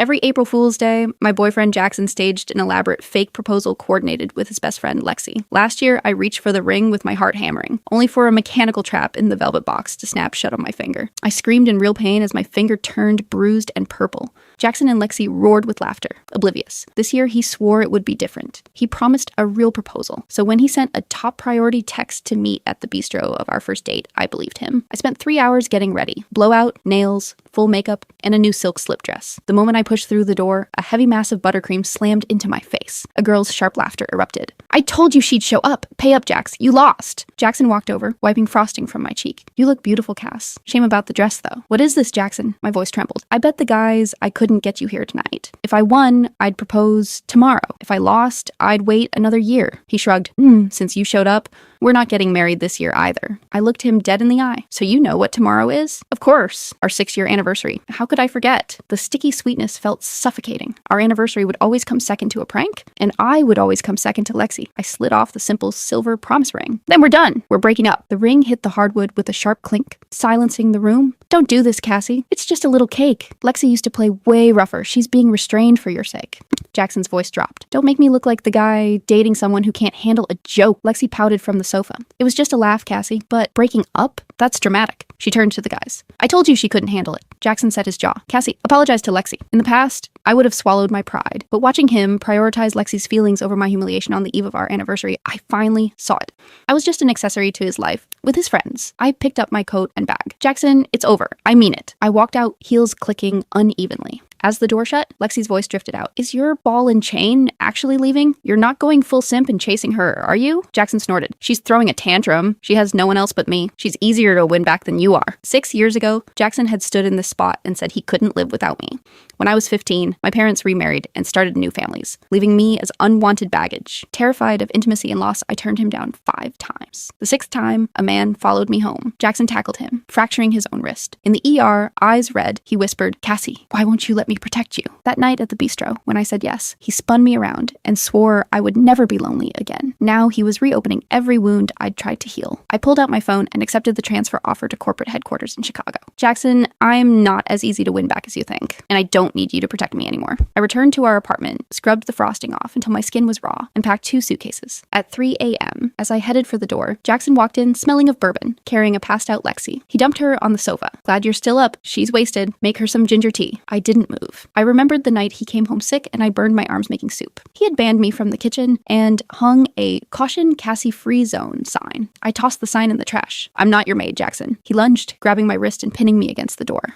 Every April Fool's Day, my boyfriend Jackson staged an elaborate fake proposal coordinated with his best friend Lexi. Last year, I reached for the ring with my heart hammering, only for a mechanical trap in the velvet box to snap shut on my finger. I screamed in real pain as my finger turned bruised and purple. Jackson and Lexi roared with laughter, oblivious. This year, he swore it would be different. He promised a real proposal, so when he sent a top priority text to meet at the bistro of our first date, I believed him. I spent 3 hours getting ready. Blowout, nails, full makeup, and a new silk slip dress. The moment I pushed through the door, a heavy mass of buttercream slammed into my face. A girl's sharp laughter erupted. "I told you she'd show up. Pay up, Jax. You lost." Jackson walked over, wiping frosting from my cheek. "You look beautiful, Cass. Shame about the dress, though." "What is this, Jackson?" My voice trembled. "I bet the guys I couldn't get you here tonight. If I won, I'd propose tomorrow. If I lost, I'd wait another year." He shrugged. Since you showed up, we're not getting married this year either." I looked him dead in the eye. "So you know what tomorrow is?" "Of course. Our 6-year anniversary. How could I forget?" The sticky sweetness felt suffocating. Our anniversary would always come second to a prank, and I would always come second to Lexi. I slid off the simple silver promise ring. "Then we're done. We're breaking up." The ring hit the hardwood with a sharp clink, silencing the room. "Don't do this, Cassie. It's just a little cake. Lexi used to play way rougher. She's being restrained for your sake." Jackson's voice dropped. "Don't make me look like the guy dating someone who can't handle a joke." Lexi pouted from the sofa. "It was just a laugh, Cassie, but breaking up? That's dramatic." She turned to the guys. "I told you she couldn't handle it." Jackson set his jaw. "Cassie, apologize to Lexi. In the past, I would have swallowed my pride, but watching him prioritize Lexi's feelings over my humiliation on the eve of our anniversary, I finally saw it. I was just an accessory to his life, with his friends. I picked up my coat and bag. "Jackson, it's over. I mean it." I walked out, heels clicking unevenly. As the door shut, Lexi's voice drifted out. "Is your ball and chain actually leaving? You're not going full simp and chasing her, are you?" Jackson snorted. "She's throwing a tantrum. She has no one else but me. She's easier to win back than you are." 6 years ago, Jackson had stood in this spot and said he couldn't live without me. When I was 15, my parents remarried and started new families, leaving me as unwanted baggage. Terrified of intimacy and loss, I turned him down 5 times. The 6th time, a man followed me home. Jackson tackled him, fracturing his own wrist. In the ER, eyes red, he whispered, "Cassie, why won't you let me protect you?" That night at the bistro, when I said yes, he spun me around and swore I would never be lonely again. Now he was reopening every wound I'd tried to heal. I pulled out my phone and accepted the transfer offer to corporate headquarters in Chicago. "Jackson, I'm not as easy to win back as you think, and I don't need you to protect me anymore." I returned to our apartment, scrubbed the frosting off until my skin was raw, and packed 2 suitcases. At 3 a.m., as I headed for the door, Jackson walked in smelling of bourbon, carrying a passed-out Lexi. He dumped her on the sofa. "Glad you're still up. She's wasted. Make her some ginger tea." I didn't move. I remembered the night he came home sick and I burned my arms making soup. He had banned me from the kitchen and hung a "Caution Cassie Free Zone" sign. I tossed the sign in the trash. "I'm not your maid, Jackson." He lunged, grabbing my wrist and pinning me against the door.